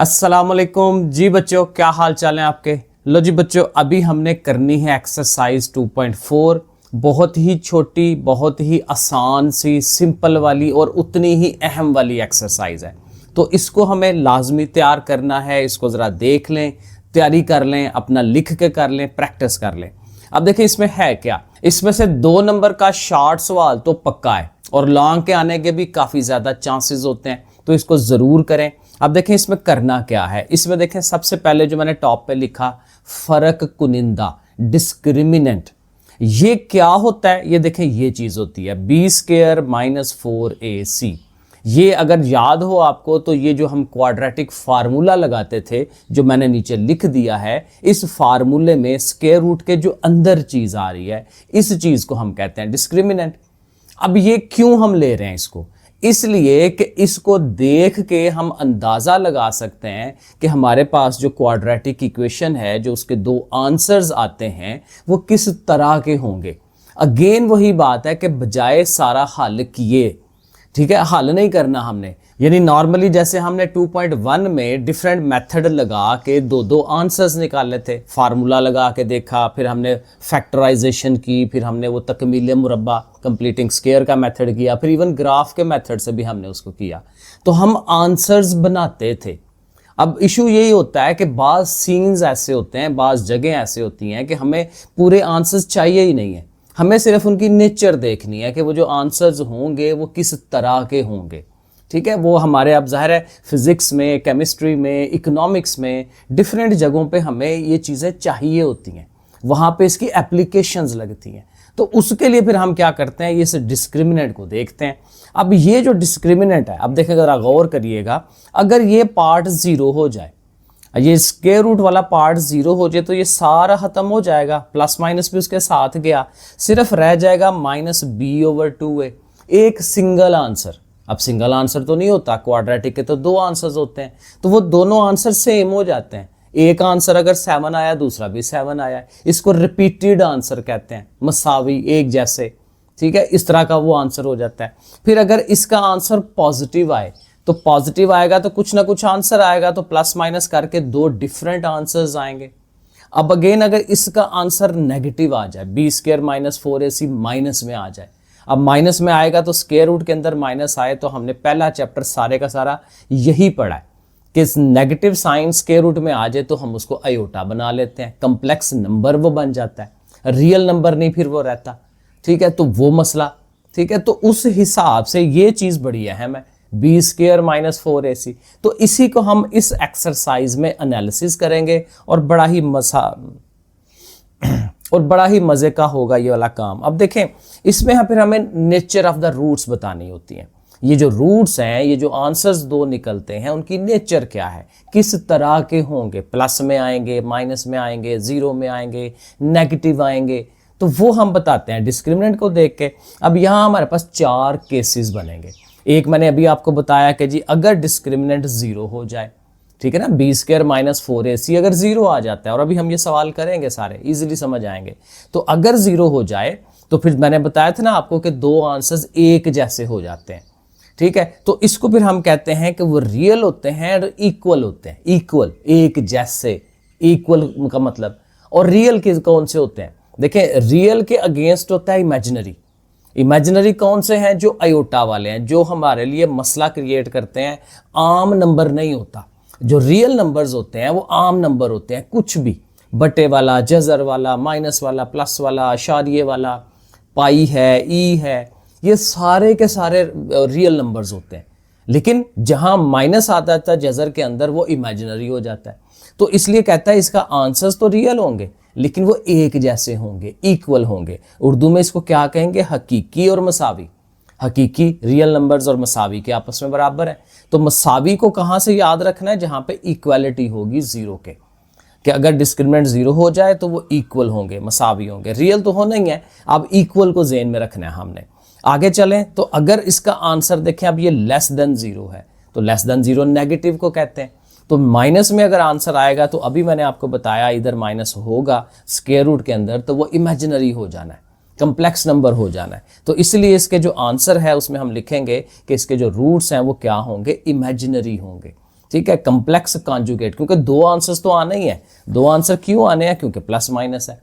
अस्सलामुअलैकुम जी बच्चों, क्या हाल चाल है आपके। लो जी बच्चों, अभी हमने करनी है एक्सरसाइज 2.4। बहुत ही छोटी, बहुत ही आसान सी, सिंपल वाली और उतनी ही अहम वाली एक्सरसाइज है। तो इसको हमें लाजमी तैयार करना है। इसको ज़रा देख लें, तैयारी कर लें, अपना लिख के कर लें, प्रैक्टिस कर लें। अब देखिए इसमें है क्या। इसमें से 2 नंबर का शॉर्ट सवाल तो पक्का है और लॉन्ग के आने के भी काफ़ी ज़्यादा चांसेस होते हैं, तो इसको ज़रूर करें। अब देखें इसमें करना क्या है। इसमें देखें सबसे पहले जो मैंने टॉप पे लिखा, फर्क कुनिंदा, डिस्क्रिमिनेंट, ये क्या होता है। ये देखें ये चीज़ होती है b² - 4ac। ये अगर याद हो आपको तो ये जो हम क्वाड्रेटिक फार्मूला लगाते थे, जो मैंने नीचे लिख दिया है, इस फार्मूले में स्क्वायर रूट के जो अंदर चीज़ आ रही है, इस चीज़ को हम कहते हैं डिस्क्रिमिनेंट। अब ये क्यों हम ले रहे हैं इसको, इसलिए कि इसको देख के हम अंदाज़ा लगा सकते हैं कि हमारे पास जो क्वाड्रेटिक इक्वेशन है, जो उसके 2 आंसर्स आते हैं, वो किस तरह के होंगे। अगेन वही बात है कि बजाय सारा हल किए, ठीक है, हल नहीं करना हमने, यानी नॉर्मली जैसे हमने 2.1 में डिफरेंट मेथड लगा के 2 आंसर्स निकाले थे, फार्मूला लगा के देखा, फिर हमने फैक्टराइजेशन की, फिर हमने वो तकमील मुरब्बा कंप्लीटिंग स्क्वायर का मेथड किया, फिर इवन ग्राफ के मेथड से भी हमने उसको किया, तो हम आंसर्स बनाते थे। अब इशू यही होता है कि बाज़ सीन्स ऐसे होते हैं, बाज़ जगह ऐसे होती हैं कि हमें पूरे आंसर्स चाहिए ही नहीं है, हमें सिर्फ उनकी नेचर देखनी है कि वो जो आंसर्स होंगे वो किस तरह के होंगे। ठीक है, वो हमारे अब ज़ाहिर है फिज़िक्स में, केमिस्ट्री में, इकोनॉमिक्स में, डिफरेंट जगहों पे हमें ये चीज़ें चाहिए होती हैं, वहाँ पे इसकी एप्लीकेशंस लगती हैं। तो उसके लिए फिर हम क्या करते हैं, ये इस डिस्क्रिमिनेंट को देखते हैं। अब ये जो डिस्क्रिमिनेंट है, अब देखें ज़रा गौर करिएगा, अगर ये पार्ट 0 हो जाए, ये स्क्वायर रूट वाला पार्ट 0 हो जाए, तो ये सारा ख़त्म हो जाएगा, प्लस माइनस भी उसके साथ गया, सिर्फ रह जाएगा -b/2a, एक सिंगल आंसर। अब सिंगल आंसर तो नहीं होता, क्वाड्रेटिक के तो 2 आंसर्स होते हैं, तो वो दोनों आंसर सेम हो जाते हैं। एक आंसर अगर 7 आया, दूसरा भी 7 आया, इसको रिपीटेड आंसर कहते हैं, मसावी, एक जैसे। ठीक है, इस तरह का वो आंसर हो जाता है। फिर अगर इसका आंसर पॉजिटिव आए, तो पॉजिटिव आएगा तो कुछ ना कुछ आंसर आएगा, तो प्लस माइनस करके 2 डिफरेंट आंसर्स आएंगे। अब अगेन अगर इसका आंसर नेगेटिव आ जाए, b² - 4ac माइनस में आ जाए, अब माइनस में आएगा तो स्क्वायर रूट के अंदर माइनस आए, तो हमने पहला चैप्टर सारे का सारा यही पढ़ा है कि नेगेटिव साइन स्क्वायर रूट में आ जाए तो हम उसको आयोटा बना लेते हैं, कम्प्लेक्स नंबर वो बन जाता है, रियल नंबर नहीं फिर वो रहता। ठीक है, तो वो मसला, ठीक है, तो उस हिसाब से ये चीज़ बड़ी अहम है, b² - 4ac। तो इसी को हम इस एक्सरसाइज में एनालिसिस करेंगे और बड़ा ही मज़े का होगा ये वाला काम। अब देखें इसमें फिर हमें नेचर ऑफ द रूट्स बतानी होती हैं। ये जो रूट्स हैं, ये जो आंसर्स 2 निकलते हैं, उनकी नेचर क्या है, किस तरह के होंगे, प्लस में आएंगे, माइनस में आएंगे, 0 में आएंगे, नेगेटिव आएंगे, तो वो हम बताते हैं डिस्क्रिमिनेंट को देख के। अब यहाँ हमारे पास 4 केसेस बनेंगे। एक मैंने अभी आपको बताया कि जी अगर डिस्क्रिमिनेंट 0 हो जाए, ठीक है ना, b² - 4ac अगर 0 आ जाता है, और अभी हम ये सवाल करेंगे सारे इजीली समझ आएंगे। तो अगर 0 हो जाए तो फिर मैंने बताया था ना आपको कि 2 आंसर्स एक जैसे हो जाते हैं। ठीक है, तो इसको फिर हम कहते हैं कि वो रियल होते हैं और इक्वल होते हैं। इक्वल, एक जैसे, इक्वल का मतलब। और रियल के कौन से होते हैं, देखें रियल के अगेंस्ट होता है इमेजिनरी। इमेजिनरी कौन से हैं, जो आयोटा वाले हैं, जो हमारे लिए मसला क्रिएट करते हैं, आम नंबर नहीं होता। जो रियल नंबर्स होते हैं वो आम नंबर होते हैं, कुछ भी, बटे वाला, जजर वाला, माइनस वाला, प्लस वाला, अशारिये वाला, पाई है, ई है, ये सारे के सारे रियल नंबर्स होते हैं। लेकिन जहां माइनस आता था जजर के अंदर, वो इमेजिनरी हो जाता है। तो इसलिए कहता है इसका आंसर्स तो रियल होंगे, लेकिन वो एक जैसे होंगे, इक्वल होंगे। उर्दू में इसको क्या कहेंगे, हकीकी और मसावी। हकीकी रियल नंबर्स और मसावी के आपस में बराबर है। तो मसावी को कहाँ से याद रखना है, जहाँ पे इक्वालिटी होगी 0 के, कि अगर डिस्क्रिमिनेंट 0 हो जाए तो वो इक्वल होंगे, मसावी होंगे। रियल तो होना ही है, अब इक्वल को ज़हन में रखना है हमने। आगे चलें तो अगर इसका आंसर देखें, अब ये लेस देन 0 है, तो लेस देन 0 नेगेटिव को कहते हैं। तो माइनस में अगर आंसर आएगा, तो अभी मैंने आपको बताया इधर माइनस होगा स्क्वायर रूट के अंदर, तो वो इमेजिनरी हो जाना है, कम्प्लेक्स नंबर हो जाना है। तो इसलिए इसके जो आंसर है उसमें हम लिखेंगे कि इसके जो रूट्स हैं वो क्या होंगे, इमेजिनरी होंगे। ठीक है, कम्प्लेक्स कॉन्जुगेट, क्योंकि दो आंसर्स तो आने ही है। दो आंसर क्यों आने हैं? क्योंकि प्लस माइनस है,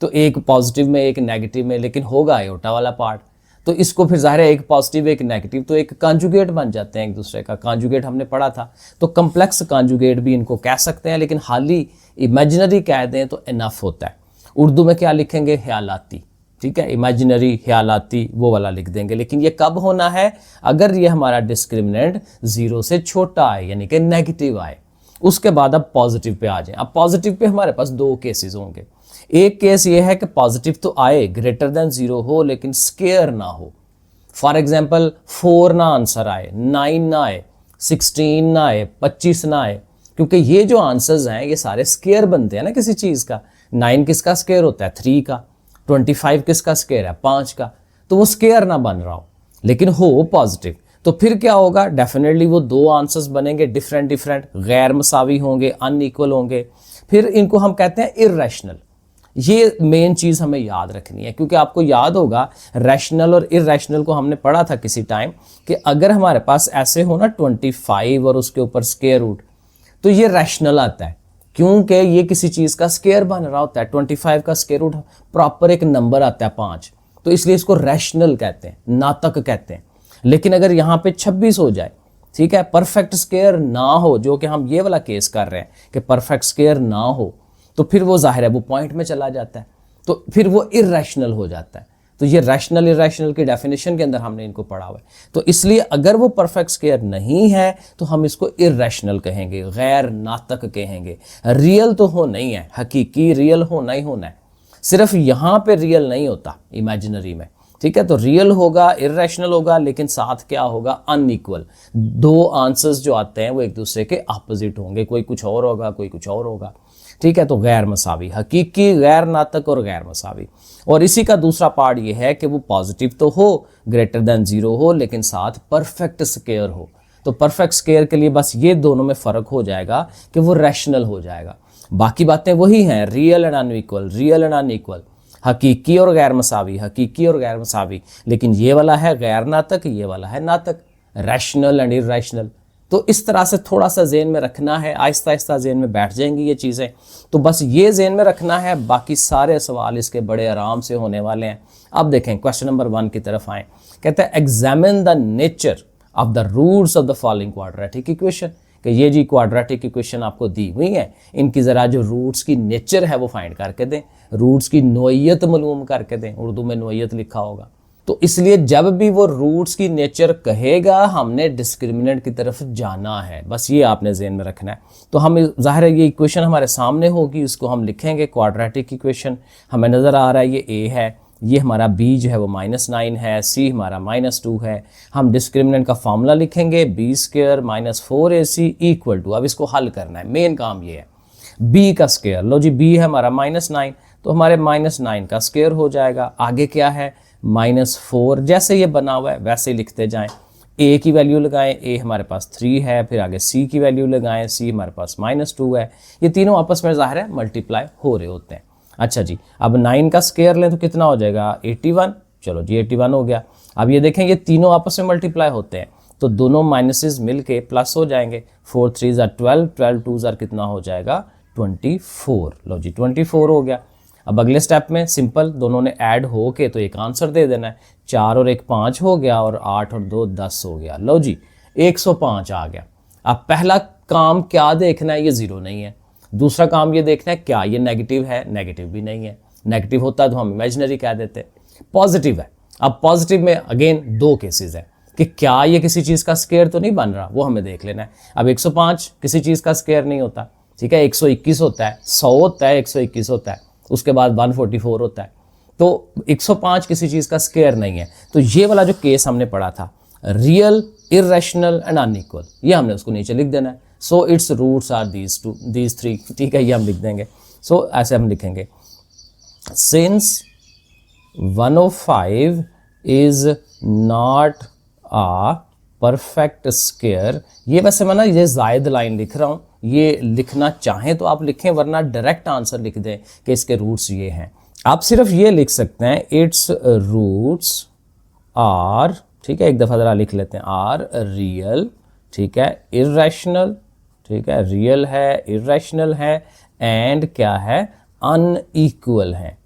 तो एक पॉजिटिव में एक नेगेटिव में, लेकिन होगा आयोटा वाला पार्ट। तो इसको फिर ज़ाहिर है एक पॉजिटिव एक नेगेटिव, तो एक कॉन्जुगेट बन जाते हैं एक दूसरे का। कॉन्जुगेट हमने पढ़ा था, तो कम्प्लेक्स कॉन्जुगेट भी इनको कह सकते हैं, लेकिन हाली इमेजिनरी कह दें तो इनफ होता है। उर्दू में क्या लिखेंगे? ख्यालाती, ठीक है, इमेजिनरी ख्यालाती वो वाला लिख देंगे। लेकिन ये कब होना है? अगर ये हमारा डिस्क्रिमिनेंट 0 से छोटा आए, यानी कि नेगेटिव आए। उसके बाद अब पॉजिटिव पे आ जाएं। अब पॉजिटिव पे हमारे पास दो केसेस होंगे। एक केस ये है कि पॉजिटिव तो आए, ग्रेटर देन 0 हो, लेकिन स्केयर ना हो। फॉर एग्जाम्पल 4 ना आंसर आए, 9 ना आए, 16 ना आए, 25 ना आए, क्योंकि ये जो आंसर्स हैं ये सारे स्केयर बनते हैं ना किसी चीज़ का। 9 किसका स्केयर होता है? 3 का। 25 किसका स्केयर है? 5 का। तो वो स्केयर ना बन रहा हो, लेकिन हो पॉजिटिव, तो फिर क्या होगा? डेफिनेटली वो दो आंसर्स बनेंगे डिफरेंट डिफरेंट, गैर मसावी होंगे, अनइक्वल होंगे। फिर इनको हम कहते हैं इर्रेशनल। ये मेन चीज़ हमें याद रखनी है, क्योंकि आपको याद होगा रैशनल और इर्रेशनल को हमने पढ़ा था किसी टाइम, कि अगर हमारे पास ऐसे हो ना 25 और उसके ऊपर स्क्वायर रूट, तो ये रैशनल आता है, क्योंकि ये किसी चीज़ का स्क्वायर बन रहा होता है। 25 का स्क्वायर रूट प्रॉपर एक नंबर आता है 5, तो इसलिए इसको रैशनल कहते हैं, नातक कहते हैं। लेकिन अगर यहाँ पे 26 हो जाए, ठीक है, परफेक्ट स्क्वायर ना हो, जो कि हम ये वाला केस कर रहे हैं कि परफेक्ट स्क्वायर ना हो, तो फिर वो जाहिर है वो पॉइंट में चला जाता है, तो फिर वो इर्रेशनल हो जाता है। तो ये रैशनल इर्रेशनल की डेफिनेशन के अंदर हमने इनको पढ़ा हुआ है। तो इसलिए अगर वो परफेक्ट स्क्वायर नहीं है तो हम इसको इर्रेशनल कहेंगे, गैर नातक कहेंगे। रियल तो हो नहीं है, हकीकी रियल होना ही होना है। सिर्फ यहाँ पे रियल नहीं होता इमेजिनरी में, ठीक है। तो रियल होगा, इर्रेशनल होगा, लेकिन साथ क्या होगा? अनइक्वल। दो आंसर्स जो आते हैं वो एक दूसरे के अपोजिट होंगे, कोई कुछ और होगा, कोई कुछ और होगा, ठीक है। तो गैर मसावी, हकीकी, गैर नातक और गैर मसावी। और इसी का दूसरा पार्ट ये है कि वो पॉजिटिव तो हो, ग्रेटर देन 0 हो, लेकिन साथ परफेक्ट स्क्वायर हो। तो परफेक्ट स्क्वायर के लिए बस ये दोनों में फ़र्क हो जाएगा कि वो रैशनल हो जाएगा। बाकी बातें वही हैं, real and unequal, real and unequal, हकीकी और गैर मसावी, हकीकी और गैर मसावी। लेकिन ये वाला है गैर नातक, ये वाला है नातक, रैशनल एंड इर्रेशनल। तो इस तरह से थोड़ा सा जेन में रखना है, आहिस्ता आहिस्ता जेन में बैठ जाएंगी ये चीज़ें। तो बस ये जेन में रखना है, बाकी सारे सवाल इसके बड़े आराम से होने वाले हैं। अब देखें क्वेश्चन नंबर 1 की तरफ आएँ। कहते हैं examine the nature of the roots of the following quadratic equation, कि ये जी क्वाड्रेटिक इक्वेशन आपको दी हुई है, इनकी ज़रा जो रूट्स की नेचर है वो फाइंड करके दें, रूट्स की नोयत मालूम करके दें। उर्दू में नोयत लिखा होगा, तो इसलिए जब भी वो रूट्स की नेचर कहेगा हमने डिस्क्रिमिनेंट की तरफ जाना है, बस ये आपने ज़हन में रखना है। तो हम ज़ाहिर है ये इक्वेशन हमारे सामने होगी, उसको हम लिखेंगे क्वाड्रेटिक इक्वेशन। हमें नज़र आ रहा है ये ए है, ये हमारा बी जो है वो -9 है, सी हमारा -2 है। हम डिस्क्रिमिनेंट का फार्मूला लिखेंगे b² - 4ac = अब इसको हल करना है, मेन काम ये है। b का स्क्वायर, लो जी b है हमारा -9, तो हमारे -9 का स्क्वायर हो जाएगा। आगे क्या है? -4, जैसे ये बना हुआ है वैसे ही लिखते जाएं। a की वैल्यू लगाएं, a हमारे पास 3 है, फिर आगे c की वैल्यू लगाएं, c हमारे पास -2 है। ये तीनों आपस में ज़ाहिर है मल्टीप्लाई हो रहे होते हैं। अच्छा जी, अब 9 का स्क्वायर लें तो कितना हो जाएगा? 81। चलो जी 81 हो गया। अब ये देखें ये तीनों आपस में मल्टीप्लाई होते हैं, तो दोनों माइनसेस मिलके प्लस हो जाएंगे। 4 3 = 12, 12 2 = कितना हो जाएगा? 24। लो जी 24 हो गया। अब अगले स्टेप में सिंपल दोनों ने ऐड हो के तो एक आंसर दे देना है। 4 और 1 5 हो गया, और 8 और 2 10 हो गया। लो जी 105 आ गया। अब पहला काम क्या देखना है? ये 0 नहीं है। दूसरा काम ये देखना है क्या ये नेगेटिव है? नेगेटिव भी नहीं है। नेगेटिव होता तो हम इमेजिनरी कह देते। पॉजिटिव है। अब पॉजिटिव में अगेन दो केसेस है कि क्या ये किसी चीज़ का स्क्वायर तो नहीं बन रहा, वो हमें देख लेना है। अब 105 किसी चीज़ का स्क्वायर नहीं होता, ठीक है। 121 होता है, 100 होता है, 121 होता है, उसके बाद 144 होता है। तो 105 किसी चीज़ का स्क्वायर नहीं है। तो ये वाला जो केस हमने पढ़ा था, रियल, इर्रेशनल एंड अनइक्वल, ये हमने उसको नीचे लिख देना है। So its roots are these 3, ठीक है, ये हम लिख देंगे। सो ऐसे हम लिखेंगे, since 105 is not a perfect square. ये वैसे मैं ना ये जायद लाइन लिख रहा हूँ, ये लिखना चाहें तो आप लिखें, वरना डायरेक्ट आंसर लिख दें कि इसके रूट्स ये हैं। आप सिर्फ ये लिख सकते हैं इट्स रूट्स आर, ठीक है, एक दफ़ा ज़रा लिख लेते हैं, आर रियल, ठीक है, इर्रेशनल ठीक है, रियल है, इरेशनल है एंड क्या है, अनइक्वल है।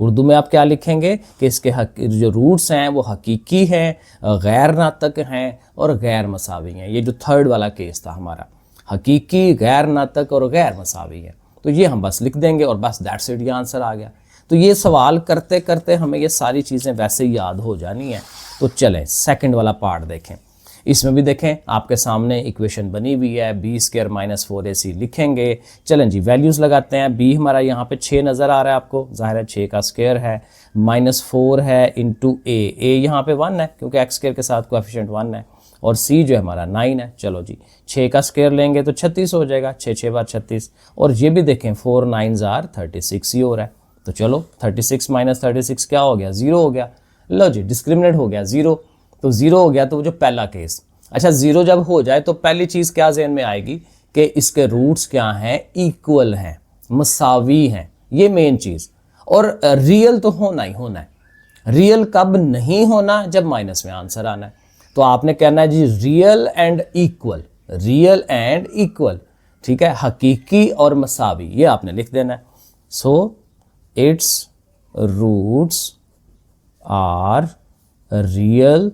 उर्दू में आप क्या लिखेंगे कि इसके जो रूट्स हैं वो हकीकी हैं, गैर नातक हैं और गैर मसावी हैं। ये जो थर्ड वाला केस था हमारा, हकीकी, गैर नातक और गैर मसावी है, तो ये हम बस लिख देंगे और बस दैट्स इट, ये आंसर आ गया। तो ये सवाल करते करते हमें ये सारी चीज़ें वैसे ही याद हो जानी है। तो चलें सेकंड वाला पार्ट देखें। इसमें भी देखें आपके सामने इक्वेशन बनी हुई है, बी स्क्वायर माइनस 4ac लिखेंगे। चलें जी, वैल्यूज़ लगाते हैं। बी हमारा यहाँ पे 6 नज़र आ रहा है आपको, जाहिर है 6 का स्क्वायर है, -4 है इंटू ए यहाँ पे 1 है क्योंकि एक्स स्क्वायर के साथ कोएफिशिएंट 1 है, और सी जो है हमारा 9 है। चलो जी, 6 का स्क्वायर लेंगे तो 36 हो जाएगा, 6 6 बार 36, और ये भी देखें 4 9s आर 36 ही हो रहा है। तो चलो 36 माइनस 36 क्या हो गया, 0 हो गया। लो जी, डिस्क्रिमिनेट हो गया 0, तो 0 हो गया। तो वो जो पहला केस, अच्छा 0 जब हो जाए तो पहली चीज़ क्या जहन में आएगी कि इसके रूट्स क्या हैं, इक्वल हैं, मसावी हैं, ये मेन चीज़। और रियल तो होना ही होना है। रियल कब नहीं होना, जब माइनस में आंसर आना है। तो आपने कहना है जी real and equal, real and equal, ठीक है, हकीकी और मसावी, ये आपने लिख देना है। So its roots are real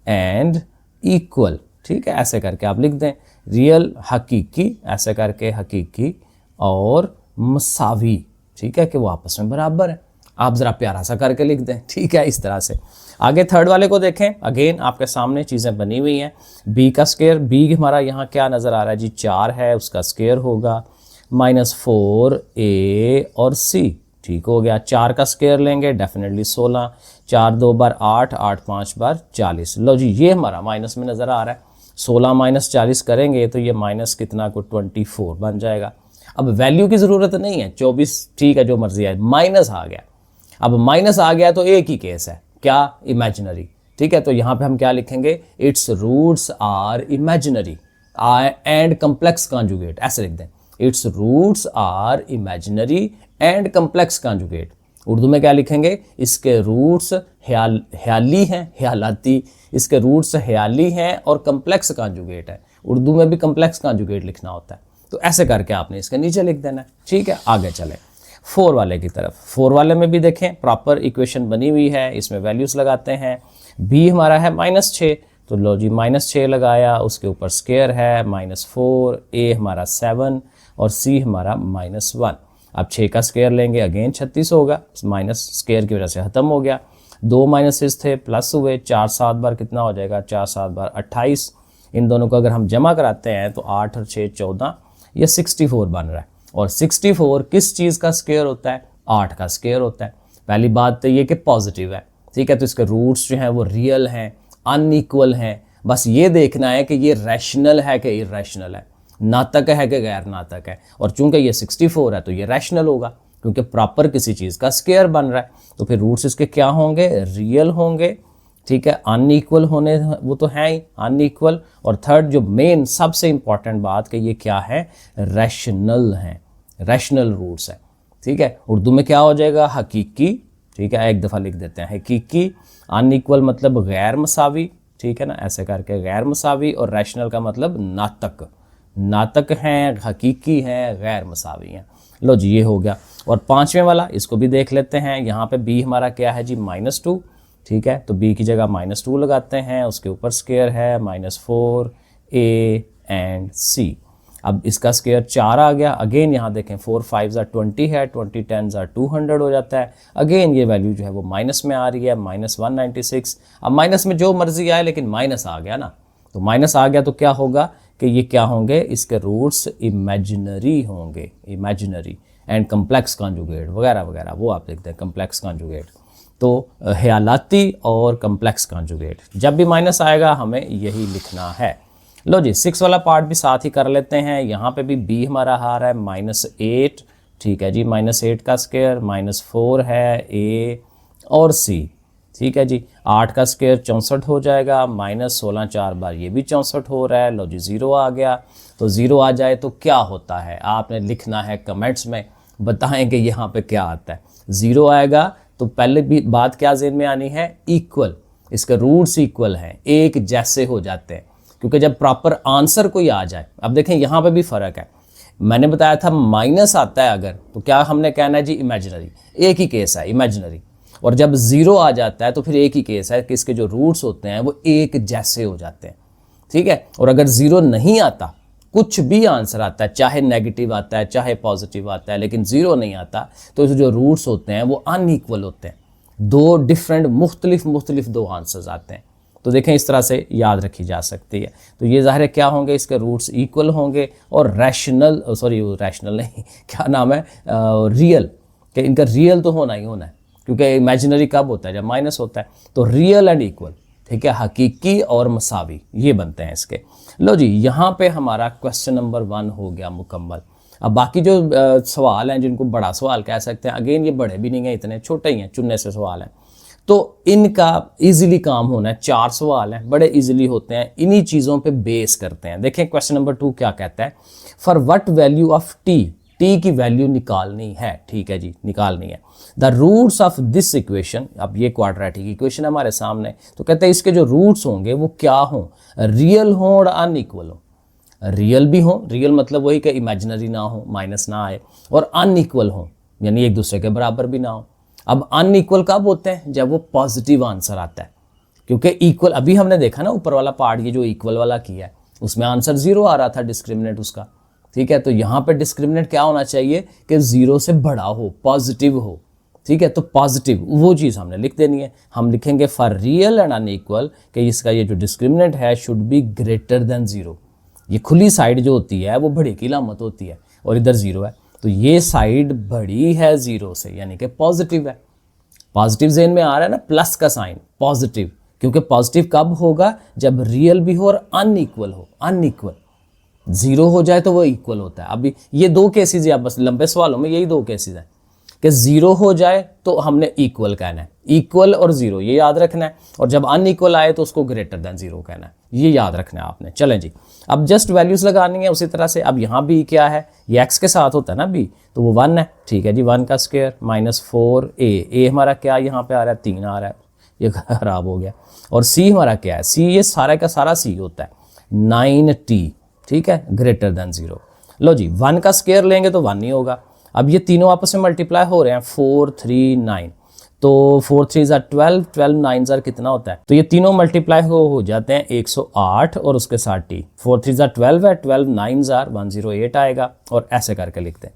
and equal, ठीक है, ऐसे करके आप लिख दें, रियल हकीकी, ऐसे करके हकीकी और मसावी, ठीक है, कि वो आपस में बराबर है। आप ज़रा प्यारा सा करके लिख दें, ठीक है, इस तरह से। आगे थर्ड वाले को देखें, अगेन आपके सामने चीज़ें बनी हुई हैं। बी का स्क्वायर, बी हमारा यहाँ क्या नज़र आ रहा है जी, 4 है, उसका स्क्वायर होगा -4a और c, ठीक हो गया। 4 का स्क्वायर लेंगे डेफिनेटली 16, 4 2 बार 8, 8 5 बार 40। लो जी, ये हमारा माइनस में नज़र आ रहा है। 16 माइनस 40 करेंगे तो ये माइनस कितना को 24 बन जाएगा। अब वैल्यू की ज़रूरत नहीं है, 24 ठीक है, जो मर्जी आए, माइनस आ गया। अब माइनस आ गया तो एक ही केस है, क्या, इमेजिनरी, ठीक है। तो यहाँ पे हम क्या लिखेंगे, its roots are imaginary and complex conjugate, ऐसे लिख दें, its roots are imaginary and complex conjugate. Urdu में क्या लिखेंगे, इसके रूट्स ख्याली हैं, ख्यालाती, इसके रूट्स ख्याली हैं और कम्प्लेक्स कॉन्जुगेट है। उर्दू में भी कम्प्लेक्स कॉन्जुगेट लिखना होता है। तो ऐसे करके आपने इसके नीचे लिख देना है, ठीक है। आगे चले 4 वाले की तरफ। 4 वाले में भी देखें प्रॉपर इक्वेशन बनी हुई है, इसमें वैल्यूज़ लगाते हैं। बी हमारा है -6, तो लो जी -6 लगाया, उसके ऊपर स्क्वायर है -4, ए हमारा 7 और सी हमारा -1। अब 6 का स्क्वायर लेंगे, अगेन 36 होगा, माइनस स्क्वायर की वजह से ख़त्म हो गया। 2 माइनसेस थे, प्लस हुए, 4 7 बार कितना हो जाएगा, 4 7 बार 28। इन दोनों को अगर हम जमा कराते हैं तो 8 और 6 14, ये 64 बन रहा है। और 64 किस चीज़ का स्क्वायर होता है, 8 का स्क्वायर होता है। पहली बात तो ये कि पॉजिटिव है, ठीक है, तो इसके रूट्स जो हैं वो रियल हैं, अनइक्वल हैं। बस ये देखना है कि ये रैशनल है कि इरेशनल है, नातक है कि गैर नातक है। और चूंकि ये 64 है तो ये रैशनल होगा क्योंकि प्रॉपर किसी चीज़ का स्क्वायर बन रहा है। तो फिर रूट्स इसके क्या होंगे, रियल होंगे, ठीक है। अनइक्वल होने वो तो है ही, अनइक्वल। और थर्ड जो मेन सबसे इंपॉर्टेंट बात कि ये क्या है, रैशनल है, रैशनल रूट्स है, ठीक है। उर्दू में क्या हो जाएगा, हकीकी, ठीक है, एक दफ़ा लिख देते हैं हकीकी। अनइक्वल मतलब गैर मसावी, ठीक है ना, ऐसे करके गैर मसावी। और रैशनल का मतलब नातक, नातक हैं, हकीकी हैं, गैर मसावी हैं। लो जी, ये हो गया। और 5वें वाला, इसको भी देख लेते हैं। यहाँ पे बी हमारा क्या है जी, -2, ठीक है। तो बी की जगह -2 लगाते हैं, उसके ऊपर स्क्वायर है -4 a एंड c। अब इसका स्क्वायर 4 आ गया। अगेन यहाँ देखें 4 5 20 है, 20 10 200 हो जाता है। अगेन ये वैल्यू जो है वो माइनस में आ रही है, -196। अब माइनस में जो मर्जी आए लेकिन माइनस आ गया ना, तो माइनस आ गया तो क्या होगा कि ये क्या होंगे, इसके रूट्स इमेजिनरी होंगे, इमेजिनरी एंड कम्प्लेक्स कॉन्जुगेट वगैरह वगैरह, वो आप लिखते हैं कम्प्लेक्स कॉन्जुगेट। तो ख्यालाती और कम्प्लेक्स कॉन्जुगेट, जब भी माइनस आएगा हमें यही लिखना है। लो जी, 6 वाला पार्ट भी साथ ही कर लेते हैं। यहाँ पे भी बी हमारा आ रहा है -8, ठीक है जी, -8 का स्क्वायर, -4 है ए और सी, ठीक है जी। 8 का स्क्वायर 64 हो जाएगा, -16 4 बार ये भी 64 हो रहा है। लो जी, 0 आ गया। तो 0 आ जाए तो क्या होता है, आपने लिखना है कमेंट्स में, बताएं कि यहाँ पे क्या आता है। 0 आएगा तो पहले भी बात क्या ज़हन में आनी है, इक्वल, इसके रूट्स इक्वल हैं, एक जैसे हो जाते हैं। क्योंकि जब प्रॉपर आंसर कोई आ जाए, अब देखें यहाँ पे भी फ़र्क है। मैंने बताया था माइनस आता है अगर, तो क्या हमने कहना है जी इमेजिनरी, एक ही केस है इमेजिनरी। और जब ज़ीरो आ जाता है तो फिर एक ही केस है कि इसके जो रूट्स होते हैं वो एक जैसे हो जाते हैं, ठीक है। और अगर ज़ीरो नहीं आता, कुछ भी आंसर आता है, चाहे नेगेटिव आता है चाहे पॉजिटिव आता है, लेकिन ज़ीरो नहीं आता, तो इसके जो रूट्स होते हैं वो अनइक्वल होते हैं, दो डिफरेंट मुख्तलिफ दो आंसर्स आते हैं। तो देखें इस तरह से याद रखी जा सकती है। तो ये ज़ाहिर है क्या होंगे, इसके रूट्स इक्वल होंगे और रैशनल नहीं, क्या नाम है, रियल, कि इनका रियल तो होना ही होना है, क्योंकि इमेजिनरी कब होता है, जब माइनस होता है। तो रियल एंड इक्वल, ठीक है, हकीकी और मसावी, ये बनते हैं इसके। लो जी, यहाँ पे हमारा क्वेश्चन नंबर 1 हो गया मुकम्मल। अब बाकी जो सवाल हैं, जिनको बड़ा सवाल कह सकते हैं, अगेन ये बड़े भी नहीं हैं, इतने छोटे ही हैं, चुनने से सवाल हैं, तो इनका इजीली काम होना है। 4 सवाल हैं, बड़े इजीली होते हैं, इन्हीं चीज़ों पे बेस करते हैं। देखें क्वेश्चन नंबर 2 क्या कहता है, for what value of T, T की वैल्यू निकालनी है, ठीक है जी, निकालनी है। The roots of this equation, अब ये क्वाड्रेटिक इक्वेशन है हमारे सामने, तो कहते हैं इसके जो रूट्स होंगे वो क्या हों, रियल हों और अनइक्वल हों। रियल भी हो, रियल मतलब वही कि इमेजिनरी ना हो, माइनस ना आए, और अनइक्वल हो, यानी एक दूसरे के बराबर भी ना हो। अब अनइक्वल कब होते हैं, जब वो पॉजिटिव आंसर आता है, क्योंकि इक्वल अभी हमने देखा ना ऊपर वाला पार्ट, ये जो इक्वल वाला किया है उसमें आंसर 0 आ रहा था, डिस्क्रिमिनेंट उसका, ठीक है। तो यहाँ पे डिस्क्रिमिनेंट क्या होना चाहिए कि 0 से बड़ा हो, पॉजिटिव हो, ठीक है। तो पॉजिटिव वो चीज़ हमने लिख देनी है। हम लिखेंगे फॉर रियल एंड अनइक्वल कि इसका ये जो डिस्क्रिमिनेंट है शुड बी ग्रेटर देन 0। ये खुली साइड जो होती है वो बड़े की लामत होती है, और इधर 0 है, तो ये साइड बड़ी है 0 से, यानी कि पॉजिटिव है। पॉजिटिव ज़हन में आ रहा है ना, प्लस का साइन, पॉजिटिव, क्योंकि पॉजिटिव कब होगा, जब रियल भी हो और अनइक्वल हो। अनइक्वल 0 हो जाए तो वो इक्वल होता है। अभी ये 2 केसेज है, बस लंबे सवालों में यही 2 केसेज हैं कि 0 हो जाए तो हमने इक्वल कहना है, इक्वल और 0 ये याद रखना है, और जब अनइक्वल आए तो उसको ग्रेटर देन 0 कहना है, ये याद रखना है आपने। चलें जी, अब जस्ट वैल्यूज लगानी है उसी तरह से। अब यहाँ भी क्या है, ये x के साथ होता है ना b, तो वो 1 है, ठीक है जी, 1 का स्क्वायर माइनस 4a हमारा क्या यहाँ पे आ रहा है, 3 आ रहा है, ये खराब हो गया। और c हमारा क्या है, c ये सारा का सारा c होता है 9t, ठीक है, ग्रेटर देन 0। लो जी, 1 का स्क्वायर लेंगे तो 1 नहीं होगा। अब ये तीनों आपस में मल्टीप्लाई हो रहे हैं, 4 3 9, तो 4 3 12, 12 9 कितना होता है, तो ये तीनों मल्टीप्लाई हो जाते हैं 108 और उसके साथ t, 4 3 12 है, 12 9 108 आएगा, और ऐसे करके लिखते हैं।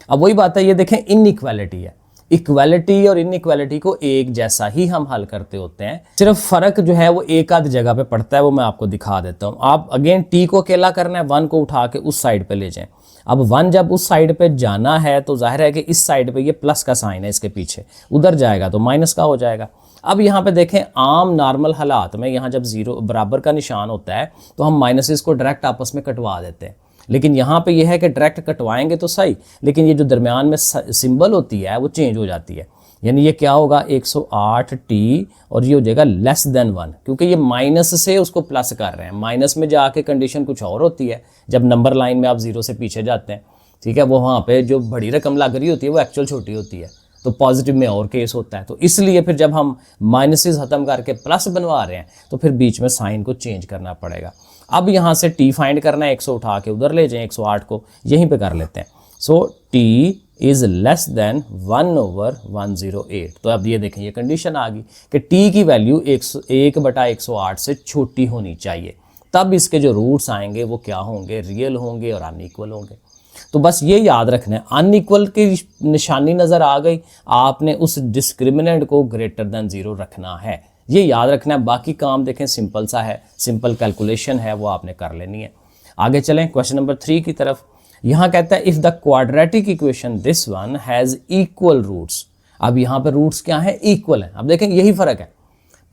अब वही बात है, ये देखें इनइक्वालिटी है, इक्वालिटी और इनइक्वालिटी को एक जैसा ही हम हल करते होते हैं, सिर्फ फर्क जो है वो एक आध जगह पे पड़ता है, वो मैं आपको दिखा देता हूँ। आप अगेन टी को अकेला करना है, 1 को उठा के उस साइड पे ले जाएं। अब 1 जब उस साइड पे जाना है तो जाहिर है कि इस साइड पे ये प्लस का साइन है इसके पीछे, उधर जाएगा तो माइनस का हो जाएगा। अब यहाँ पे देखें, आम नॉर्मल हालात में यहाँ जब 0 बराबर का निशान होता है तो हम माइनसेस को डायरेक्ट आपस में कटवा देते हैं, लेकिन यहाँ पे यह है कि डायरेक्ट कटवाएंगे तो सही, लेकिन ये जो दरमियान में सिंबल होती है वो चेंज हो जाती है, यानी ये क्या होगा 108t, और ये हो जाएगा लेस देन 1, क्योंकि ये माइनस से उसको प्लस कर रहे हैं। माइनस में जाके कंडीशन कुछ और होती है, जब नंबर लाइन में आप 0 से पीछे जाते हैं, ठीक है, वो वहाँ पे जो बड़ी रकम लग रही होती है वो एक्चुअल छोटी होती है, तो पॉजिटिव में और केस होता है। तो इसलिए फिर जब हम माइनसेस ख़त्म करके प्लस बनवा रहे हैं तो फिर बीच में साइन को चेंज करना पड़ेगा। अब यहाँ से t फाइंड करना है, 100 उठा के उधर ले जाएं, 108 को यहीं पे कर लेते हैं। सो t इज़ लेस देन 1/108। तो अब ये देखें, ये कंडीशन आ गई कि t की वैल्यू 1/108 से छोटी होनी चाहिए, तब इसके जो रूट्स आएंगे वो क्या होंगे, रियल होंगे और अनइक्वल होंगे। तो बस ये याद रखना है, अनइक्वल की निशानी नज़र आ गई, आपने उस डिस्क्रिमिनेंट को ग्रेटर देन 0 रखना है, ये याद रखना है। बाकी काम देखें सिंपल सा है, सिंपल कैलकुलेशन है, वो आपने कर लेनी है। आगे चलें क्वेश्चन नंबर 3 की तरफ। यहाँ कहता है if the quadratic equation this one has equal roots. अब यहाँ पे रूट्स क्या है, इक्वल है। अब देखें यही फ़र्क है,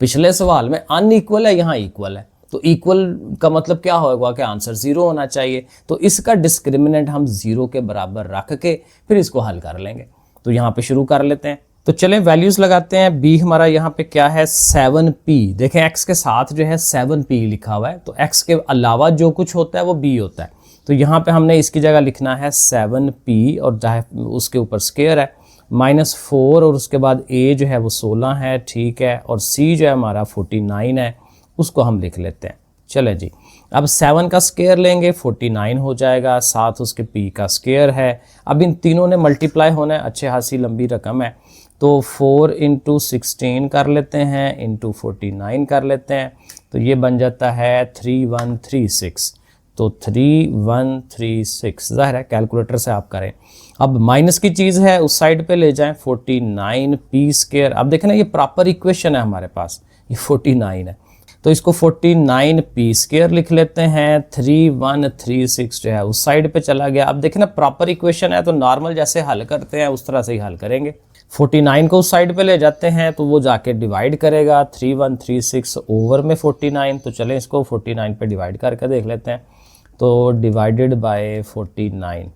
पिछले सवाल में अनइक्वल है, यहाँ इक्वल है, तो इक्वल का मतलब क्या होगा कि आंसर 0 होना चाहिए। तो इसका डिस्क्रिमिनेंट हम 0 के बराबर रख के फिर इसको हल कर लेंगे। तो यहाँ पे शुरू कर लेते हैं, तो चलें वैल्यूज़ लगाते हैं। b हमारा यहाँ पे क्या है 7p, देखें x के साथ जो है 7p लिखा हुआ है, तो x के अलावा जो कुछ होता है वो b होता है। तो यहाँ पे हमने इसकी जगह लिखना है 7p, और चाहे उसके ऊपर स्क्वायर है -4, और उसके बाद a जो है वो 16 है, ठीक है, और c जो है हमारा 49 है, उसको हम लिख लेते हैं। चले जी, अब 7 का स्क्वायर लेंगे 49 हो जाएगा, साथ उसके p का स्क्वायर है। अब इन तीनों ने मल्टीप्लाई होना है, अच्छे खासी लंबी रकम है, तो 4 इंटू 16 कर लेते हैं, इंटू 49 कर लेते हैं, तो ये बन जाता है 3136। तो 3136 ज़ाहिर है कैलकुलेटर से आप करें। अब माइनस की चीज़ है उस साइड पे ले जाएं, 49 p स्क्वायर। अब देखें ना ये प्रॉपर इक्वेशन है हमारे पास, ये 49 है, तो इसको 49 p स्क्वायर लिख लेते हैं। 3136 जो है उस साइड पे चला गया। अब देखें ना प्रॉपर इक्वेशन है, तो नॉर्मल जैसे हल करते हैं उस तरह से ही हल करेंगे। 49 को उस साइड पे ले जाते हैं तो वो जाके डिवाइड करेगा 3136 ओवर में 49। तो चलें इसको 49 पे डिवाइड करके देख लेते हैं, तो डिवाइडेड बाय 49,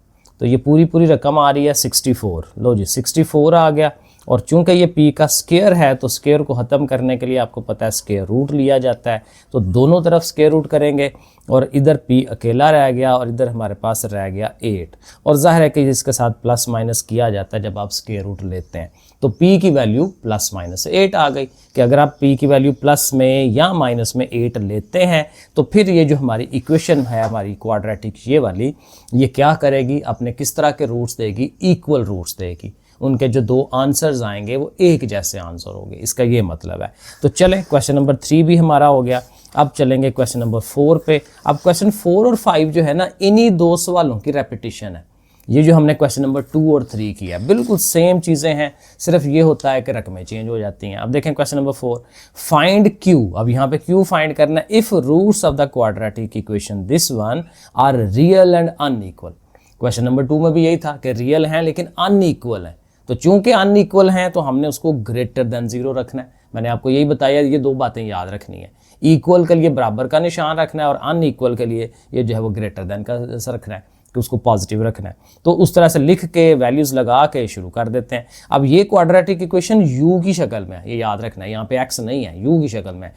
तो ये पूरी रकम आ रही है 64। लो जी 64 आ गया। और चूंकि ये p का स्क्वायर है तो स्क्वायर को ख़त्म करने के लिए आपको पता है स्क्वायर रूट लिया जाता है, तो दोनों तरफ स्क्वायर रूट करेंगे और इधर p अकेला रह गया और इधर हमारे पास रह गया 8। और जाहिर है कि इसके साथ प्लस माइनस किया जाता है जब आप स्क्वायर रूट लेते हैं, तो p की वैल्यू प्लस माइनस 8 आ गई कि अगर आप p की वैल्यू प्लस में या माइनस में 8 लेते हैं तो फिर ये जो हमारी इक्वेशन है हमारी क्वाड्रेटिक ये वाली, ये क्या करेगी, अपने किस तरह के रूट्स देगी, इक्वल रूट्स देगी। उनके जो दो आंसर्स आएंगे वो एक जैसे आंसर होंगे, इसका ये मतलब है। तो चलें क्वेश्चन नंबर 3 भी हमारा हो गया। अब चलेंगे क्वेश्चन नंबर 4 पे। अब क्वेश्चन 4 और 5 जो है ना, इन्हीं दो सवालों की रेपिटेशन है। ये जो हमने क्वेश्चन नंबर 2 और 3 किया बिल्कुल सेम चीज़ें हैं, सिर्फ ये होता है कि रकमें चेंज हो जाती हैं। अब देखें क्वेश्चन नंबर 4, फाइंड q। अब यहाँ पे q फाइंड करना है। If roots of the quadratic equation this one are real and unequal. Question number 2 में भी यही था कि रियल हैं लेकिन अनइक्वल हैं, तो चूंकि अनइक्वल हैं तो हमने उसको ग्रेटर देन 0 रखना है। मैंने आपको यही बताया, ये दो बातें याद रखनी है। इक्वल के लिए बराबर का निशान रखना है और अनइक्वल के लिए ये जो है वो ग्रेटर देन का रखना है, कि उसको पॉजिटिव रखना है। तो उस तरह से लिख के वैल्यूज़ लगा के शुरू कर देते हैं। अब ये क्वाड्रेटिक इक्वेशन u की शक्ल में है, ये याद रखना है, यहाँ पे x नहीं है, u की शक्ल में है।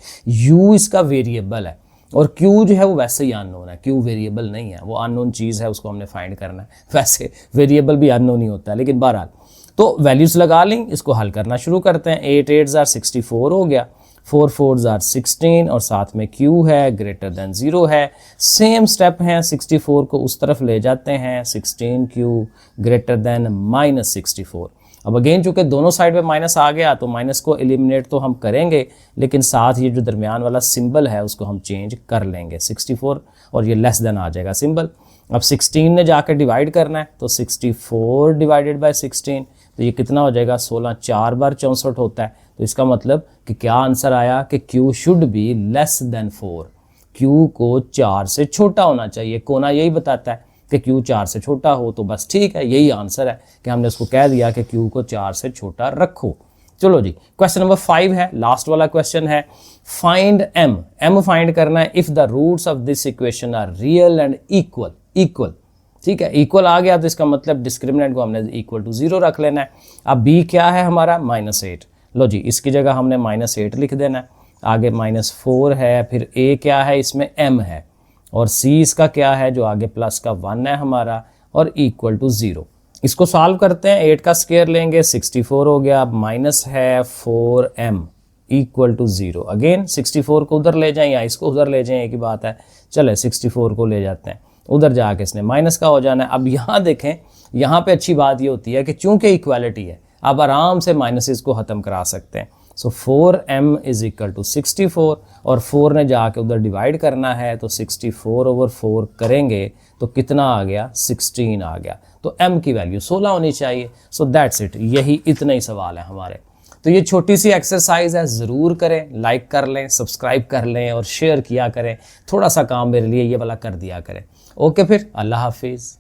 u इसका वेरिएबल है और q जो है वो वैसे ही अननोन है। q वेरिएबल नहीं है, वो अननोन चीज़ है, उसको हमने फाइंड करना है। वैसे वेरिएबल भी अननोन ही होता है, लेकिन बहरहाल तो वैल्यूज़ लगा लें, इसको हल करना शुरू करते हैं। 8 8 64 हो गया, 4 4 16 और साथ में q है ग्रेटर देन 0 है। सेम स्टेप हैं, 64 को उस तरफ ले जाते हैं, 16q ग्रेटर देन -64। अब अगेन चूँकि दोनों साइड पे माइनस आ गया तो माइनस को एलिमिनेट तो हम करेंगे, लेकिन साथ ये जो दरमियान वाला सिंबल है उसको हम चेंज कर लेंगे 64, और ये लेस देन आ जाएगा सिंबल। अब 16 ने जाकर डिवाइड करना है, तो 64 डिवाइडेड बाय 16, तो ये कितना हो जाएगा, 16 4 बार 64 होता है। तो इसका मतलब कि क्या आंसर आया कि q should be less than 4। q को 4 से छोटा होना चाहिए। कोना यही बताता है कि q 4 से छोटा हो, तो बस ठीक है, यही आंसर है कि हमने उसको कह दिया कि q को 4 से छोटा रखो। चलो जी क्वेश्चन नंबर 5 है, लास्ट वाला क्वेश्चन है। Find m। m फाइंड करना है if the roots of this equation are real and equal. Equal, ठीक है, इक्वल आ गया तो इसका मतलब डिस्क्रिमिनेंट को हमने इक्वल टू 0 रख लेना है। अब b क्या है हमारा, -8। लो जी इसकी जगह हमने -8 लिख देना है। आगे -4 है, फिर a क्या है, इसमें m है, और c इसका क्या है जो आगे प्लस का 1 है हमारा, और इक्वल टू 0। इसको सॉल्व करते हैं, 8 का स्क्वायर लेंगे 64 हो गया, माइनस है 4m इक्वल टू 0। अगेन 64 को उधर ले जाएं या इसको उधर ले जाएं, एक ही बात है। चले 64 को ले जाते हैं, उधर जाके इसने माइनस का हो जाना है। अब यहाँ देखें, यहाँ पे अच्छी बात ये होती है कि चूंकि इक्वालिटी है आप आराम से माइनसेस को ख़त्म करा सकते हैं। सो 4m इज इक्वल टू 64, और 4 ने जाके उधर डिवाइड करना है, तो 64 ओवर 4 करेंगे तो कितना आ गया, 16 आ गया। तो m की वैल्यू 16 होनी चाहिए। सो दैट्स इट, यही इतना ही सवाल है हमारे। तो ये छोटी सी एक्सरसाइज है, ज़रूर करें, लाइक कर लें, सब्सक्राइब कर लें और शेयर किया करें। थोड़ा सा काम मेरे लिए ये वाला कर दिया करें। ओके फिर, अल्लाह हाफिज़।